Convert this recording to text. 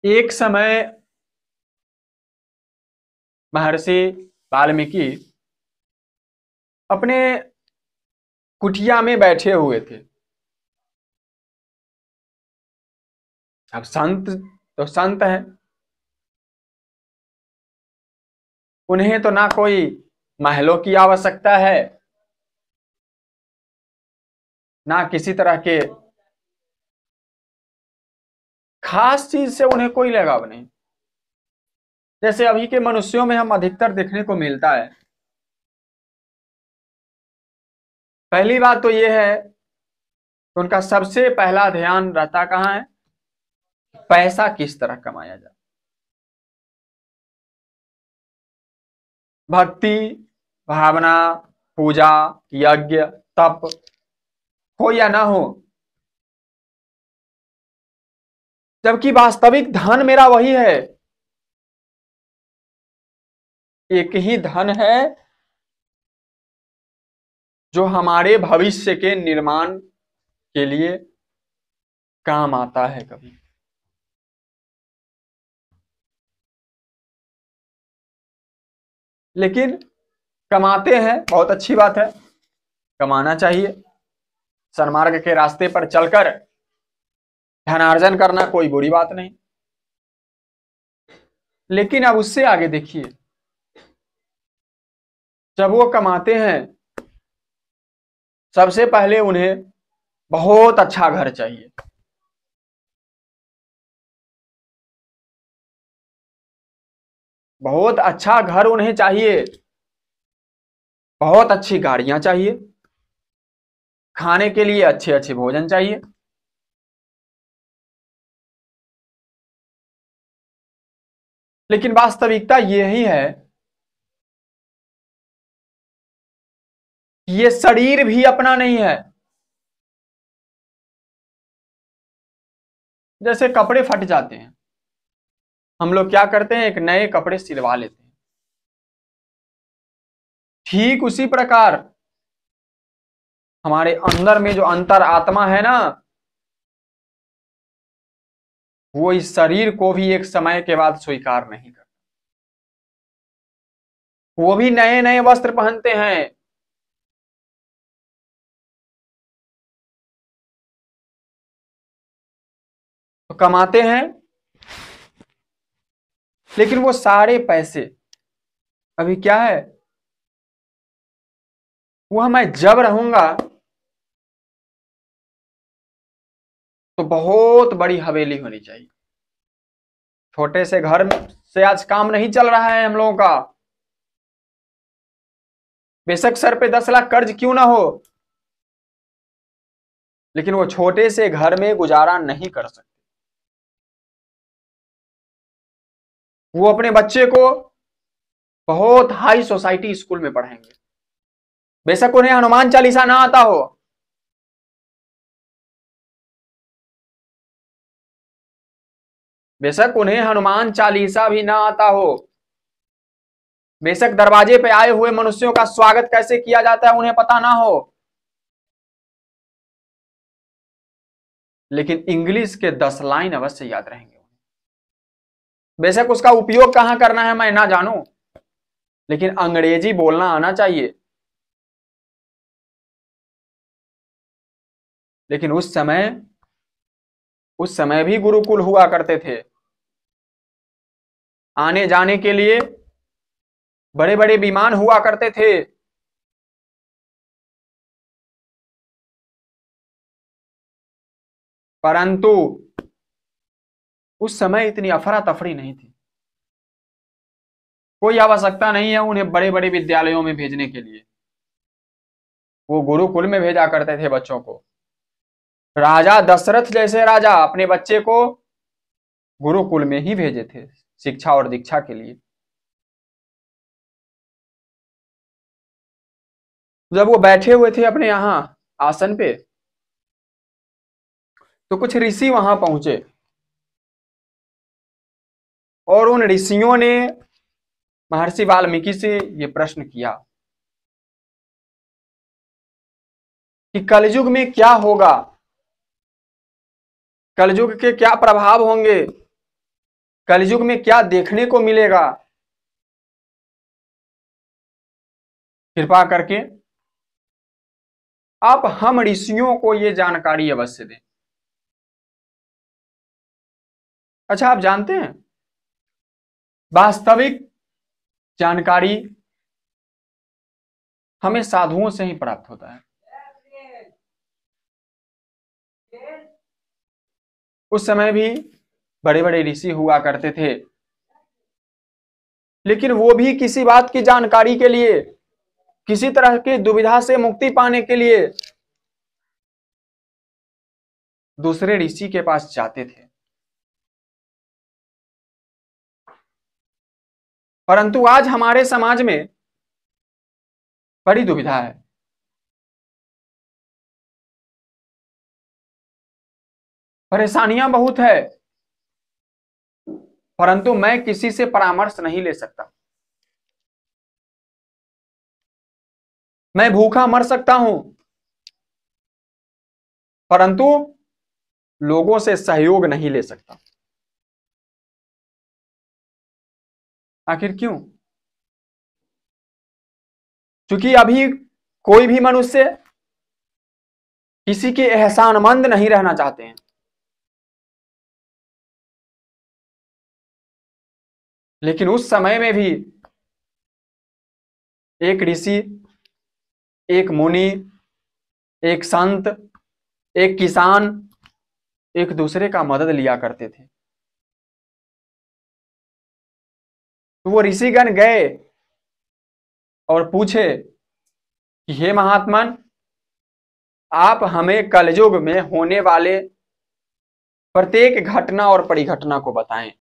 एक समय महर्षि वाल्मीकि अपने कुटिया में बैठे हुए थे। अब संत तो संत हैं, उन्हें तो ना कोई महलों की आवश्यकता है, ना किसी तरह के खास चीज से उन्हें कोई लगाव नहीं। जैसे अभी के मनुष्यों में हम अधिकतर देखने को मिलता है। पहली बात तो यह है कि उनका सबसे पहला ध्यान रहता कहाँ है, पैसा किस तरह कमाया जाए। भक्ति भावना, पूजा, यज्ञ, तप हो या ना हो, जबकि वास्तविक धन मेरा वही है। एक ही धन है जो हमारे भविष्य के निर्माण के लिए काम आता है। कभी लेकिन कमाते हैं, बहुत अच्छी बात है, कमाना चाहिए। सन्मार्ग के रास्ते पर चलकर धनार्जन करना कोई बुरी बात नहीं। लेकिन अब उससे आगे देखिए, जब वो कमाते हैं सबसे पहले उन्हें बहुत अच्छा घर चाहिए। बहुत अच्छा घर उन्हें चाहिए, बहुत अच्छी गाड़ियां चाहिए, खाने के लिए अच्छे अच्छे भोजन चाहिए। लेकिन वास्तविकता यही है कि ये शरीर भी अपना नहीं है। जैसे कपड़े फट जाते हैं, हम लोग क्या करते हैं, एक नए कपड़े सिलवा लेते हैं। ठीक उसी प्रकार हमारे अंदर में जो अंतर आत्मा है ना, वो इस शरीर को भी एक समय के बाद स्वीकार नहीं करता। वो भी नए नए वस्त्र पहनते हैं, तो कमाते हैं, लेकिन वो सारे पैसे अभी क्या है, वो मैं जब रहूंगा तो बहुत बड़ी हवेली होनी चाहिए। छोटे से घर से आज काम नहीं चल रहा है हम लोगों का। बेशक सर पे 10 लाख कर्ज क्यों ना हो, लेकिन वो छोटे से घर में गुजारा नहीं कर सकते। वो अपने बच्चे को बहुत हाई सोसाइटी स्कूल में पढ़ाएंगे, बेशक उन्हें हनुमान चालीसा ना आता हो, बेशक उन्हें हनुमान चालीसा भी ना आता हो, बेशक दरवाजे पे आए हुए मनुष्यों का स्वागत कैसे किया जाता है उन्हें पता ना हो, लेकिन इंग्लिश के 10 लाइन अवश्य याद रहेंगे। बेशक उसका उपयोग कहां करना है मैं ना जानूं, लेकिन अंग्रेजी बोलना आना चाहिए। लेकिन उस समय भी गुरुकुल हुआ करते थे। आने जाने के लिए बड़े बड़े विमान हुआ करते थे। परंतु उस समय इतनी अफरा तफरी नहीं थी। कोई आवश्यकता नहीं है उन्हें बड़े बड़े विद्यालयों में भेजने के लिए। वो गुरुकुल में भेजा करते थे बच्चों को। राजा दशरथ जैसे राजा अपने बच्चे को गुरुकुल में ही भेजे थे शिक्षा और दीक्षा के लिए। जब वो बैठे हुए थे अपने यहां आसन पे, तो कुछ ऋषि वहां पहुंचे और उन ऋषियों ने महर्षि वाल्मीकि से ये प्रश्न किया कि कलयुग में क्या होगा, कलयुग के क्या प्रभाव होंगे, कलयुग में क्या देखने को मिलेगा, कृपा करके आप हम ऋषियों को ये जानकारी अवश्य दें। अच्छा, आप जानते हैं वास्तविक जानकारी हमें साधुओं से ही प्राप्त होता है। उस समय भी बड़े बड़े ऋषि हुआ करते थे, लेकिन वो भी किसी बात की जानकारी के लिए, किसी तरह की दुविधा से मुक्ति पाने के लिए दूसरे ऋषि के पास जाते थे। परंतु आज हमारे समाज में बड़ी दुविधा है। परेशानियां बहुत है, परंतु मैं किसी से परामर्श नहीं ले सकता। मैं भूखा मर सकता हूं, परंतु लोगों से सहयोग नहीं ले सकता। आखिर क्यों? क्योंकि अभी कोई भी मनुष्य किसी के एहसानमंद नहीं रहना चाहते हैं। लेकिन उस समय में भी एक ऋषि, एक मुनि, एक संत, एक किसान एक दूसरे का मदद लिया करते थे। तो वो ऋषिगण गए और पूछे कि हे महात्मन, आप हमें कलयुग में होने वाले प्रत्येक घटना और परिघटना को बताएं।